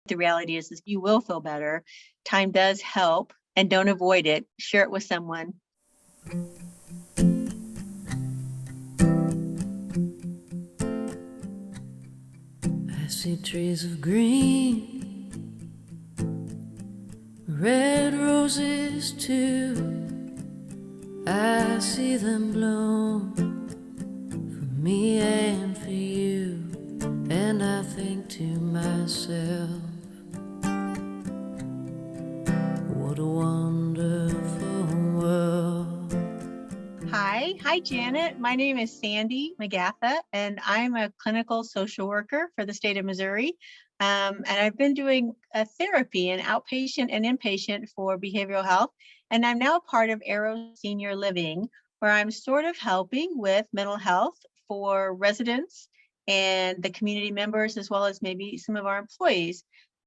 The reality is you will feel better. Time does help, and don't avoid it. Share it with someone. I see trees of green, red roses too. I see them bloom for me and for you. And I think to myself, what a wonderful world. Hi, Janet. My name is Sandy McGatha, and I'm a clinical social worker for the state of Missouri. And I've been doing a therapy in outpatient and inpatient for behavioral health. And I'm now part of Arrow Senior Living, where I'm sort of helping with mental health for residents and the community members, as well as maybe some of our employees.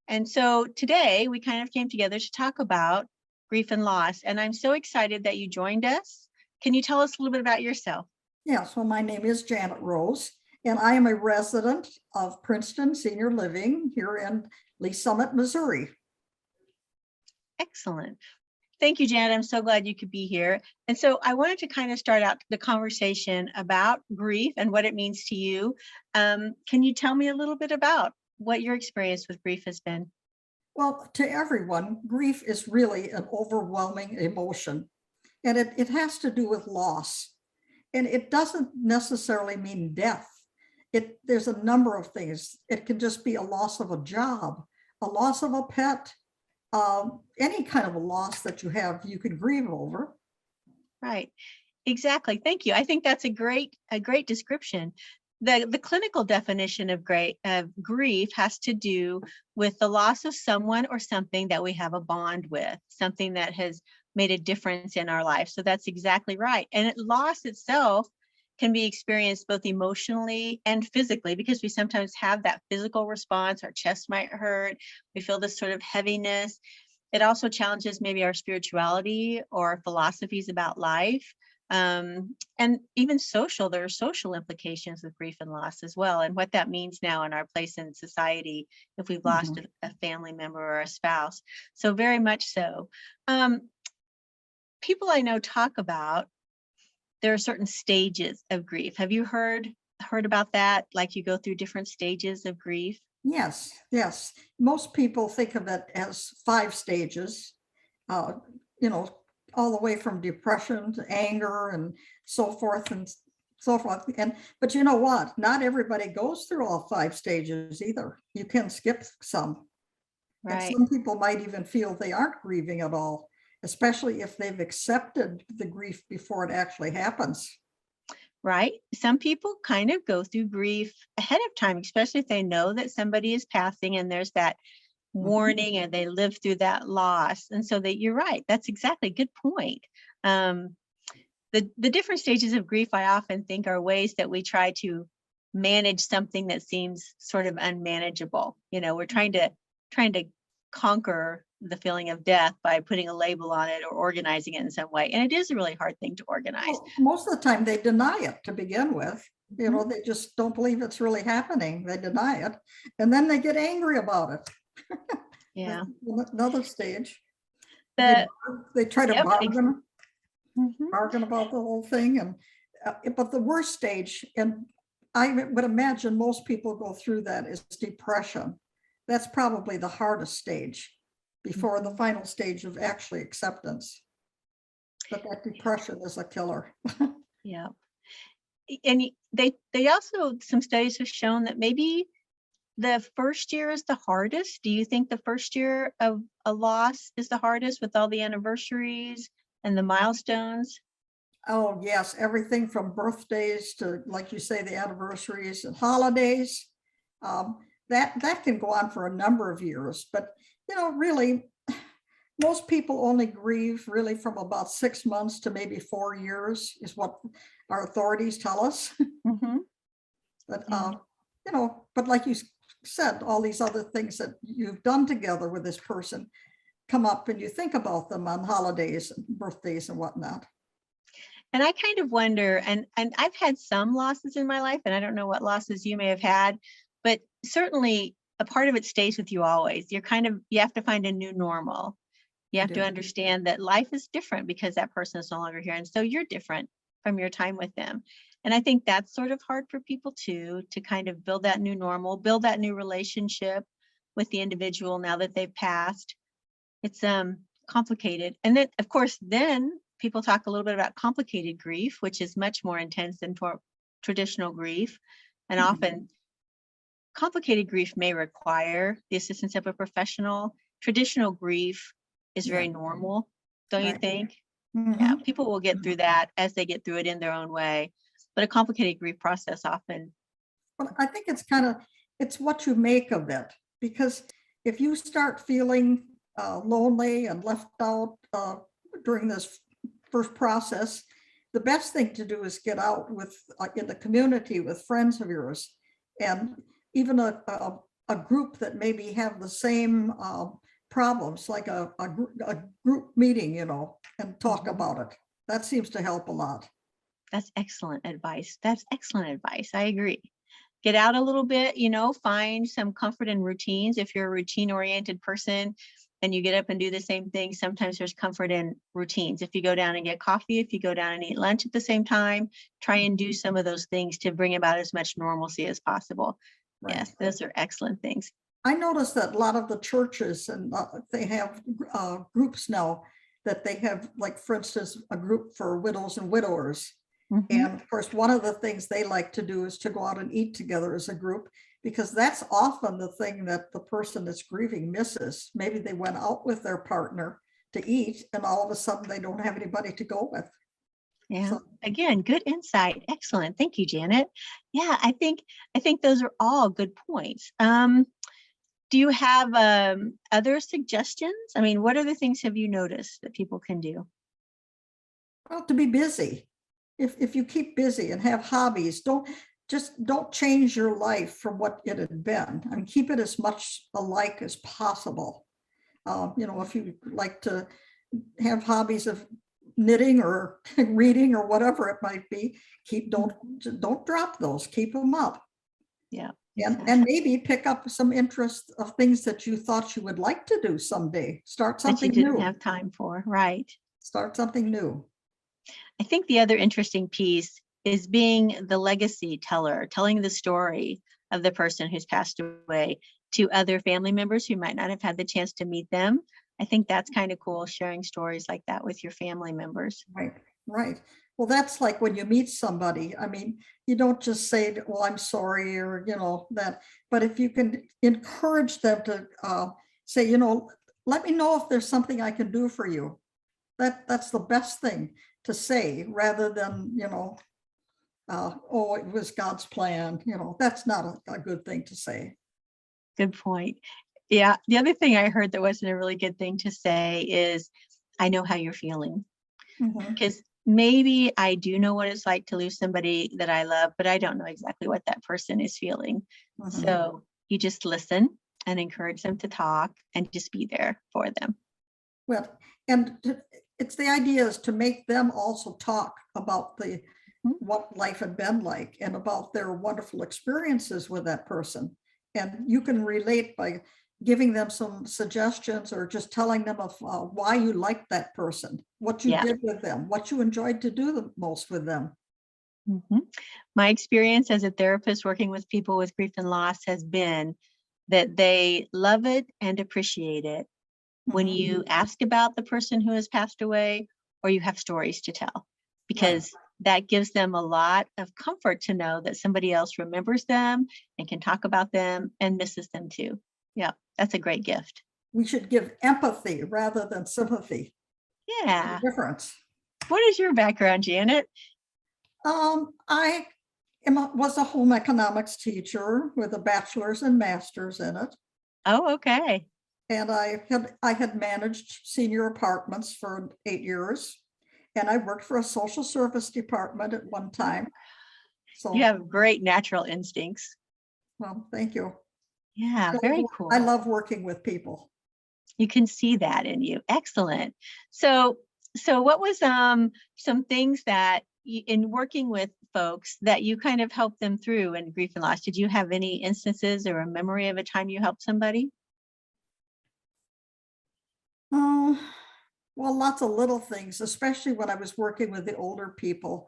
And so today we kind of came together to talk about grief and loss. And I'm so excited that you joined us. Can you tell us a little bit about yourself? Yes, well, my name is Janet Rose, and I am a resident of Princeton Senior Living here in Lee Summit, Missouri. Excellent. Thank you, Janet. I'm so glad you could be here. And so I wanted to kind of start out the conversation about grief and what it means to you. Can you tell me a little bit about what your experience with grief has been? Well, to everyone, grief is really an overwhelming emotion, and it has to do with loss. And it doesn't necessarily mean death. There's a number of things. It can just be a loss of a job, a loss of a pet, any kind of a loss that you have, you could grieve over. Right. Exactly. Thank you. I think that's a great description. The clinical definition of grief has to do with the loss of someone or something that we have a bond with, something that has made a difference in our life. So that's exactly right. And loss itself can be experienced both emotionally and physically, because we sometimes have that physical response. Our chest might hurt. We feel this sort of heaviness. It also challenges maybe our spirituality or our philosophies about life. And even there are social implications with grief and loss as well, and what that means now in our place in society if we've lost a family member or a spouse. So very much so. People I know talk about, there are certain stages of grief. Have you heard about that? Like you go through different stages of grief? Yes. Most people think of it as 5 stages, all the way from depression to anger and so forth and so forth. But you know what? Not everybody goes through all 5 stages either. You can skip some. Right. And some people might even feel they aren't grieving at all, especially if they've accepted the grief before it actually happens. Right. Some people kind of go through grief ahead of time, especially if they know that somebody is passing and there's that warning and they live through that loss. And so that you're right. That's exactly a good point. The different stages of grief, I often think, are ways that we try to manage something that seems sort of unmanageable. We're trying to conquer the feeling of death by putting a label on it or organizing it in some way. And it is a really hard thing to organize. Well, most of the time they deny it to begin with. They just don't believe it's really happening. They deny it. And then they get angry about it. Yeah. Another stage. They try to bargain about the whole thing. But the worst stage, and I would imagine most people go through that, is depression. That's probably the hardest stage before the final stage of actually acceptance. But that depression is a killer. Yeah. And they also, some studies have shown that maybe the first year is the hardest. Do you think the first year of a loss is the hardest with all the anniversaries and the milestones? Oh, yes. Everything from birthdays to, like you say, the anniversaries and holidays. That can go on for a number of years. But, really, most people only grieve really from about 6 months to maybe 4 years is what our authorities tell us. But, but like you said, all these other things that you've done together with this person come up and you think about them on holidays and birthdays and whatnot. And I kind of wonder, and I've had some losses in my life, and I don't know what losses you may have had, but certainly a part of it stays with you always. You have to find a new normal. You have to understand that life is different because that person is no longer here. And so you're different from your time with them. And I think that's sort of hard for people too, to kind of build that new normal, build that new relationship with the individual now that they've passed. It's complicated. And then, of course, then people talk a little bit about complicated grief, which is much more intense than traditional grief. And often complicated grief may require the assistance of a professional. Traditional grief is very normal, don't you think? Yeah, people will get through that as they get through it in their own way. But a complicated grief process often. Well, I think it's what you make of it, because if you start feeling lonely and left out during this first process, the best thing to do is get out with in the community with friends of yours, and even a group that maybe have the same problems, like a group meeting, and talk about it. That seems to help a lot. That's excellent advice. That's excellent advice. I agree. Get out a little bit, find some comfort in routines. If you're a routine oriented person and you get up and do the same thing, sometimes there's comfort in routines. If you go down and get coffee, if you go down and eat lunch at the same time, try and do some of those things to bring about as much normalcy as possible. Right. Yes, those are excellent things. I noticed that a lot of the churches, and they have groups now that they have, like, for instance, a group for widows and widowers. And of course, one of the things they like to do is to go out and eat together as a group, because that's often the thing that the person that's grieving misses. Maybe they went out with their partner to eat, and all of a sudden they don't have anybody to go with. Yeah. So, again, good insight. Excellent. Thank you, Janet. Yeah, I think those are all good points. Do you have other suggestions? I mean, what other things have you noticed that people can do? Well, to be busy. If you keep busy and have hobbies, don't change your life from what it had been. I mean, keep it as much alike as possible. If you like to have hobbies of knitting or reading or whatever it might be, don't drop those. Keep them up. Yeah. And maybe pick up some interest of things that you thought you would like to do someday. Start something new. That you didn't have time for, right? Start something new. I think the other interesting piece is being the legacy teller, telling the story of the person who's passed away to other family members who might not have had the chance to meet them. I think that's kind of cool, sharing stories like that with your family members. Right. Well, that's like when you meet somebody. I mean, you don't just say, well, I'm sorry, or, that, but if you can encourage them to say, let me know if there's something I can do for you. That's the best thing to say, rather than, oh, it was God's plan. That's not a good thing to say. Good point. Yeah. The other thing I heard that wasn't a really good thing to say is, I know how you're feeling. Because maybe I do know what it's like to lose somebody that I love, but I don't know exactly what that person is feeling. So you just listen and encourage them to talk and just be there for them. Well, and it's the idea is to make them also talk about what life had been like and about their wonderful experiences with that person. And you can relate by giving them some suggestions, or just telling them of why you liked that person, what you did with them, what you enjoyed to do the most with them. My experience as a therapist working with people with grief and loss has been that they love it and appreciate it when you ask about the person who has passed away, or you have stories to tell, because that gives them a lot of comfort to know that somebody else remembers them and can talk about them and misses them too. Yeah, that's a great gift. We should give empathy rather than sympathy. Yeah. The difference. What is your background, Janet? I was a home economics teacher with a bachelor's and master's in it. Oh, okay. And I had managed senior apartments for 8 years, and I worked for a social service department at one time. So you have great natural instincts. Well, thank you. Yeah, very cool. I love working with people. You can see that in you. Excellent. So what was some things that in working with folks that you kind of help them through in grief and loss? Did you have any instances or a memory of a time you helped somebody? Oh, well, lots of little things, especially when I was working with the older people.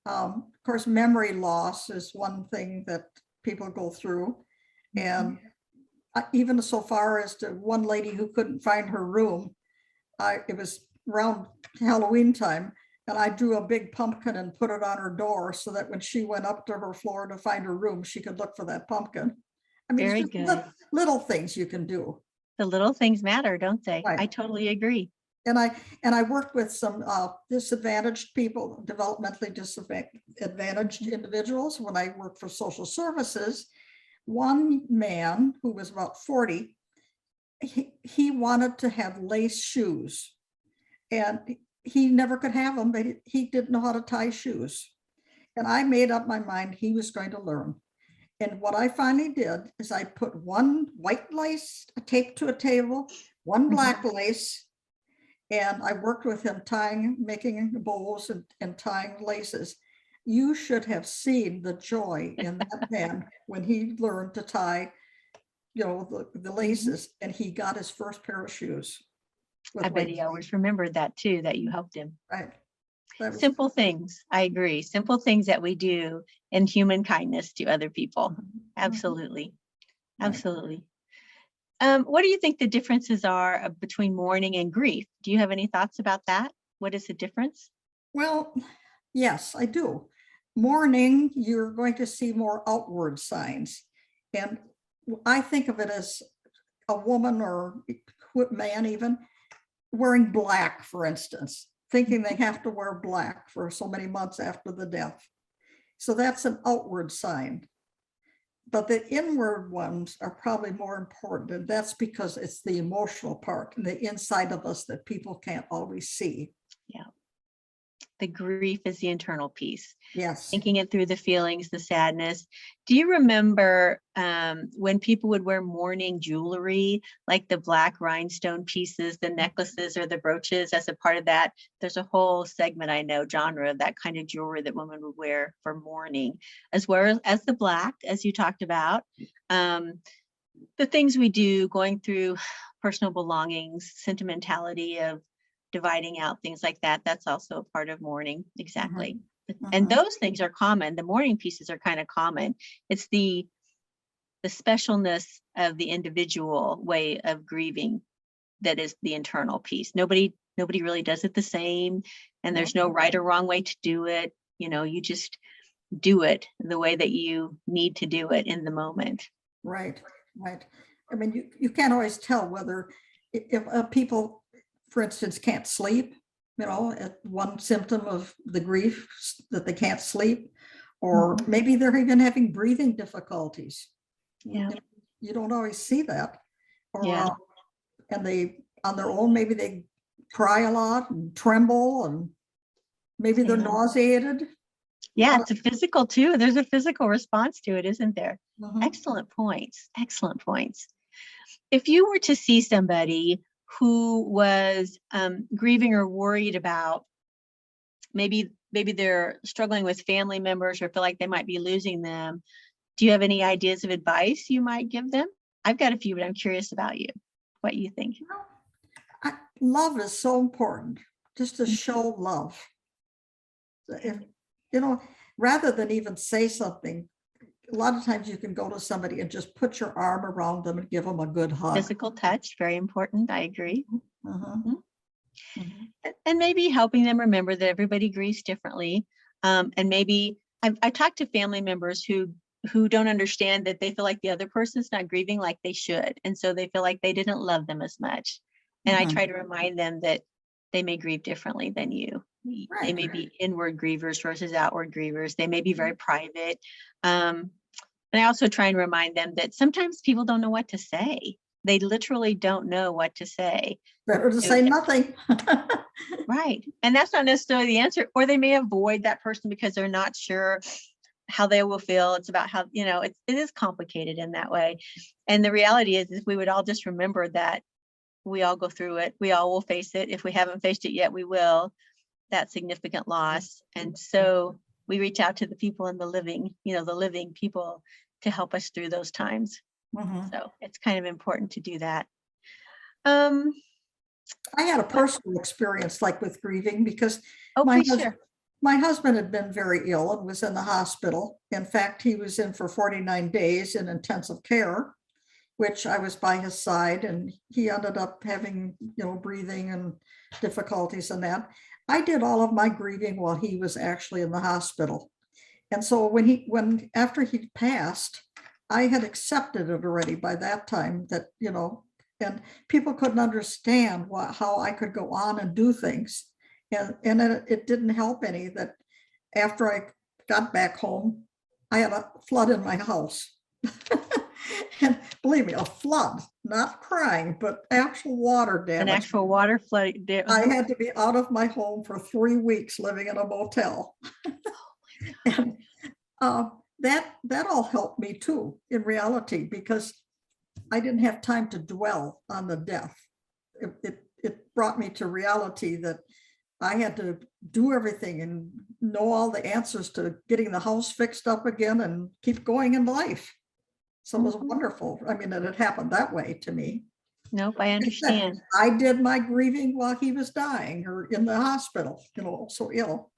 Of course, memory loss is one thing that people go through. And even so far as to one lady who couldn't find her room, it was around Halloween time, and I drew a big pumpkin and put it on her door so that when she went up to her floor to find her room, she could look for that pumpkin. I mean, Very it's just good. little things you can do. The little things matter, don't they? Right. I totally agree. And I worked with some disadvantaged people, developmentally disadvantaged individuals when I worked for social services. One man who was about 40, he wanted to have lace shoes, and he never could have them, but he didn't know how to tie shoes. And I made up my mind he was going to learn. And what I finally did is I put one white lace taped to a table, one black lace, and I worked with him making bows and tying laces. You should have seen the joy in that man when he learned to tie, the laces, and he got his first pair of shoes. I bet he always remembered that too, that you helped him. Right. Simple things. I agree. Simple things that we do in human kindness to other people. Absolutely. Right. Absolutely. What do you think the differences are between mourning and grief? Do you have any thoughts about that? What is the difference? Well, yes, I do. Mourning, you're going to see more outward signs. And I think of it as a woman or man even wearing black, for instance, thinking they have to wear black for so many months after the death. So that's an outward sign. But the inward ones are probably more important. And that's because it's the emotional part and the inside of us that people can't always see. Yeah. The grief is the internal piece. Yes. Thinking it through, the feelings, the sadness. Do you remember when people would wear mourning jewelry, like the black rhinestone pieces, the necklaces or the brooches as a part of that? There's a whole segment, I know, genre of that kind of jewelry that women would wear for mourning, as well as the black, as you talked about. The things we do going through personal belongings, sentimentality of dividing out, things like that. That's also a part of mourning. Exactly. And those things are common. The mourning pieces are kind of common. It's the specialness of the individual way of grieving that is the internal piece. Nobody really does it the same, and there's no right or wrong way to do it. You just do it the way that you need to do it in the moment. Right. I mean, you can't always tell whether if people, for instance, can't sleep, one symptom of the grief that they can't sleep, or maybe they're even having breathing difficulties. Yeah. You don't always see that. Or, yeah. And they, on their own, maybe they cry a lot and tremble, and maybe they're nauseated. Yeah, it's a physical too. There's a physical response to it, isn't there? Excellent points. Excellent points. If you were to see somebody who was grieving or worried about, maybe they're struggling with family members or feel like they might be losing them, do you have any ideas of advice you might give them? I've got a few, but I'm curious about you, what you think. Love is so important, just to show love. If, rather than even say something, a lot of times you can go to somebody and just put your arm around them and give them a good hug. Physical touch, very important. I agree. And maybe helping them remember that everybody grieves differently. And maybe I talked to family members who don't understand that they feel like the other person's not grieving like they should. And so they feel like they didn't love them as much. And I try to remind them that they may grieve differently than you. They may be inward grievers versus outward grievers. They may be very private. And I also try and remind them that sometimes people don't know what to say. They literally don't know what to say. Better to say nothing. Right. And that's not necessarily the answer. Or they may avoid that person because they're not sure how they will feel. It's about how, it is complicated in that way. And the reality is if we would all just remember that we all go through it. We all will face it. If we haven't faced it yet, we will. That significant loss. And so we reach out to the people in the living, the living people to help us through those times. Mhm. So it's kind of important to do that. Um, I had a personal experience like with grieving because oh, my please husband, share. my husband had been very ill and was in the hospital. In fact, he was in for 49 days in intensive care, which I was by his side, and he ended up having, breathing and difficulties and that. I did all of my grieving while he was actually in the hospital. And so after he passed, I had accepted it already by that time that, and people couldn't understand how I could go on and do things. And it didn't help any that after I got back home, I had a flood in my house. And believe me, a flood, not crying, but actual water An damage. actual water flood there. I had to be out of my home for 3 weeks living in a motel. And that all helped me too, in reality, because I didn't have time to dwell on the death. It brought me to reality that I had to do everything and know all the answers to getting the house fixed up again and keep going in life. So it was wonderful. I mean, it had happened that way to me. Nope, I understand. I did my grieving while he was dying or in the hospital, so ill.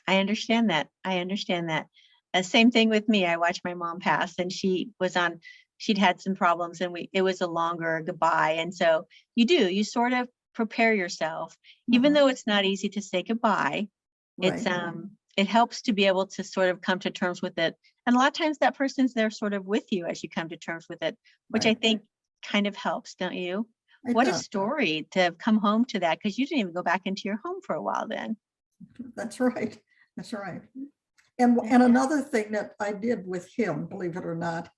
I understand that. I understand that. Same thing with me. I watched my mom pass, and she'd had some problems, and it was a longer goodbye. And so you sort of prepare yourself, even though it's not easy to say goodbye. It's Right. It helps to be able to sort of come to terms with it. And a lot of times that person's there sort of with you as you come to terms with it, which I Right. think kind of helps, don't you? It What a does. story to have come home to that, because you didn't even go back into your home for a while then. That's right. That's right. And another thing that I did with him, believe it or not,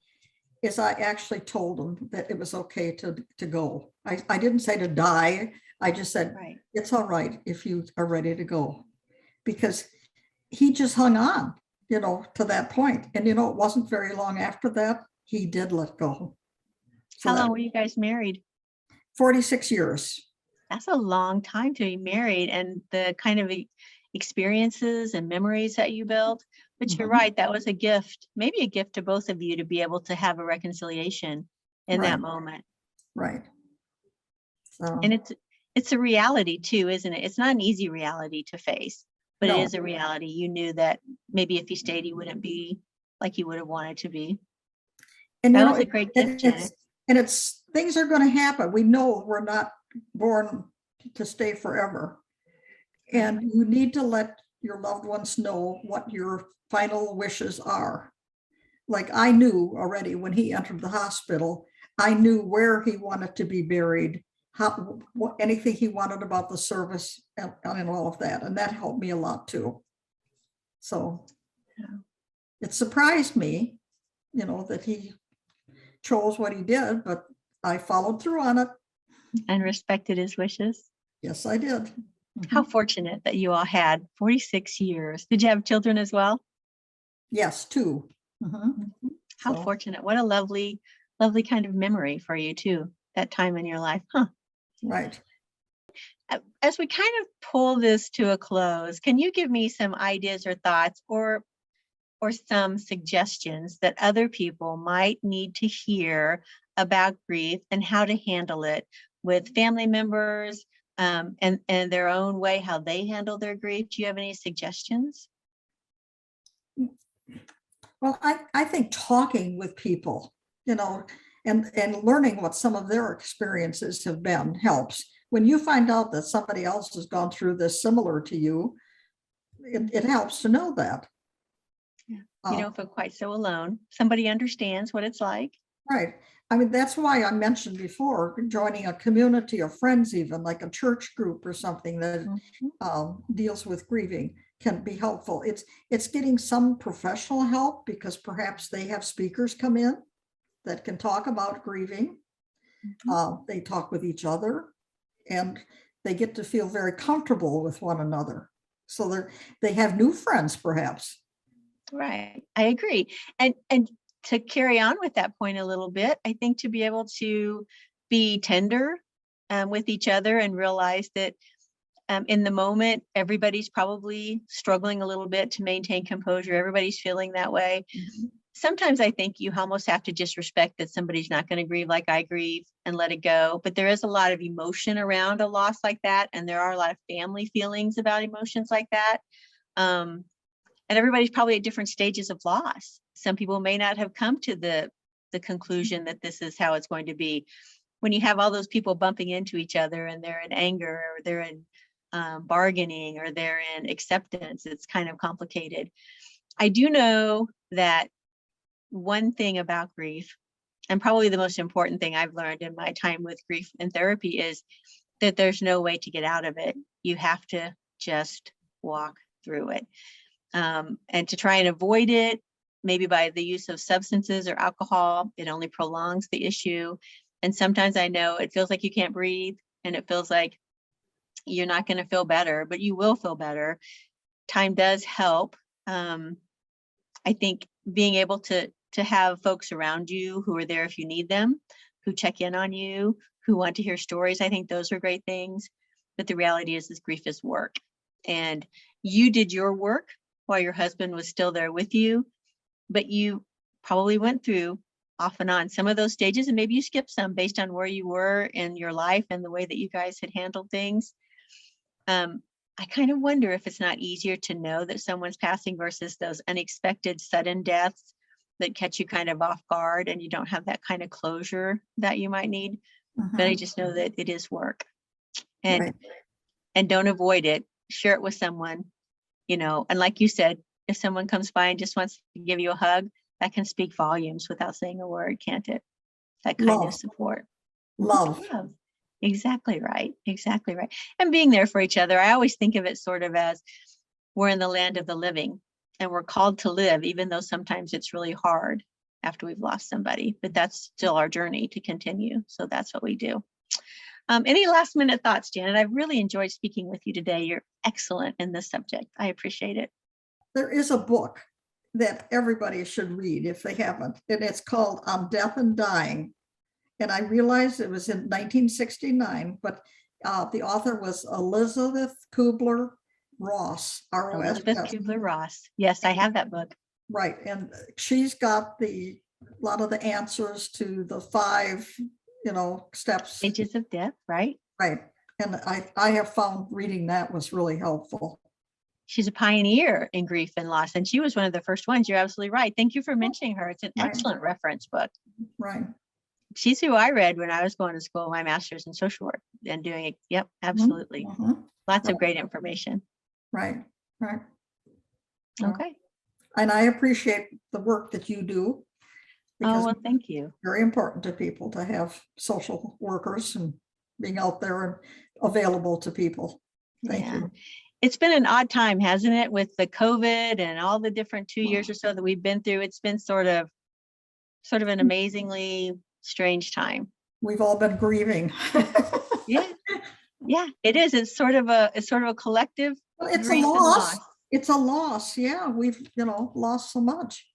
is I actually told him that it was okay to go. I didn't say to die. I just said, Right. it's all right if you are ready to go. Because he just hung on, to that point. And, it wasn't very long after that, he did let go. So How long were you guys married? 46 years. That's a long time to be married, and the kind of experiences and memories that you built. But you're right, that was a gift, maybe a gift to both of you to be able to have a reconciliation in Right. that moment. Right. So, And it's a reality too, isn't it? It's not an easy reality to face, but no. it is a reality. You knew that maybe if you stayed, you wouldn't be like you would have wanted to be. And That was a great gift, Janet. it's things are going to happen. We know we're not born to stay forever. And you need to let your loved ones know what your final wishes are. Like I knew already when he entered the hospital, I knew where he wanted to be buried, anything he wanted about the service and all of that. And that helped me a lot too. So it surprised me, that he chose what he did, but I followed through on it. And respected his wishes. Yes, I did. How fortunate that you all had 46 years. Did you have children as well? Yes, 2. How So, fortunate. What a lovely, lovely kind of memory for you too, that time in your life. Huh. right. As we kind of pull this to a close, can you give me some ideas or thoughts or some suggestions that other people might need to hear about grief and how to handle it with family members, and their own way, how they handle their grief? Do you have any suggestions? Well, I think talking with people, and learning what some of their experiences have been helps. When you find out that somebody else has gone through this similar to you, it helps to know that. You don't feel quite so alone. Somebody understands what it's like. Right. I mean, that's why I mentioned before joining a community of friends, even like a church group or something that deals with grieving can be helpful. It's getting some professional help because perhaps they have speakers come in that can talk about grieving. They talk with each other and they get to feel very comfortable with one another. So they have new friends, perhaps. Right. I agree. And to carry on with that point a little bit, I think to be able to be tender with each other and realize that in the moment, everybody's probably struggling a little bit to maintain composure. Everybody's feeling that way. Sometimes I think you almost have to just respect that somebody's not going to grieve like I grieve and let it go. But there is a lot of emotion around a loss like that. And there are a lot of family feelings about emotions like that. And everybody's probably at different stages of loss. Some people may not have come to the conclusion that this is how it's going to be. When you have all those people bumping into each other and they're in anger or they're in bargaining or they're in acceptance, it's kind of complicated. I do know that one thing about grief, and probably the most important thing I've learned in my time with grief and therapy, is that there's no way to get out of it. You have to just walk through it. And to try and avoid it, maybe by the use of substances or alcohol, it only prolongs the issue. And sometimes I know it feels like you can't breathe and it feels like you're not going to feel better, but you will feel better. Time does help. I think being able to have folks around you who are there if you need them, who check in on you, who want to hear stories, I think those are great things. But the reality is grief is work. And you did your work while your husband was still there with you, but you probably went through off and on some of those stages, and maybe you skipped some based on where you were in your life and the way that you guys had handled things. I kind of wonder if it's not easier to know that someone's passing versus those unexpected sudden deaths that catch you kind of off guard and you don't have that kind of closure that you might need. But I just know that it is work. And don't avoid it. Share it with someone, and like you said, if someone comes by and just wants to give you a hug, that can speak volumes without saying a word, can't it? That kind of support. Love. Exactly right. Exactly right. And being there for each other. I always think of it sort of as we're in the land of the living and we're called to live, even though sometimes it's really hard after we've lost somebody, but that's still our journey to continue. So that's what we do. Any last minute thoughts, Janet? I've really enjoyed speaking with you today. You're excellent in this subject. I appreciate it. There is a book that everybody should read if they haven't, and it's called On Death and Dying. And I realized it was in 1969, but the author was Elizabeth Kubler-Ross, R-O-S. Elizabeth Kubler-Ross. Yes, I have that book. Right, and she's got a lot of the answers to the 5, steps. Stages of death, right? Right, and I have found reading that was really helpful. She's a pioneer in grief and loss, and she was one of the first ones. You're absolutely right. Thank you for mentioning her. It's an excellent reference book. Right. She's who I read when I was going to school, my master's in social work and doing it. Yep, absolutely. Lots of great information. Right. Okay. And I appreciate the work that you do. Oh, well, thank you. It's very important to people to have social workers and being out there and available to people. Thank you. It's been an odd time, hasn't it, with the COVID and all the different 2 years or so that we've been through. It's been sort of an amazingly strange time. We've all been grieving. Yeah, it is. It's sort of a collective. It's a loss. It's a loss. Yeah, we've lost so much.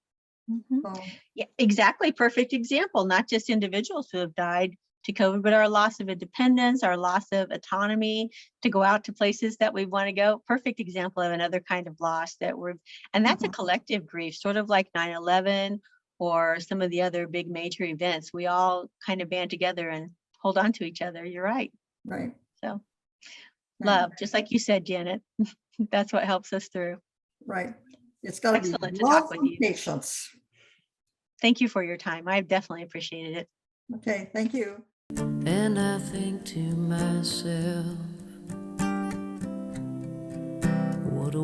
So. Yeah, exactly. Perfect example. Not just individuals who have died to COVID, but our loss of independence, our loss of autonomy to go out to places that we want to go. Perfect example of another kind of loss and that's a collective grief, sort of like 9/11 or some of the other big major events. We all kind of band together and hold on to each other. You're right. Right. So love, just like you said, Janet, that's what helps us through. Right. It's got to be excellent to talk with you. Patience. Thank you for your time. I've definitely appreciated it. Okay, thank you. And I think to myself, what a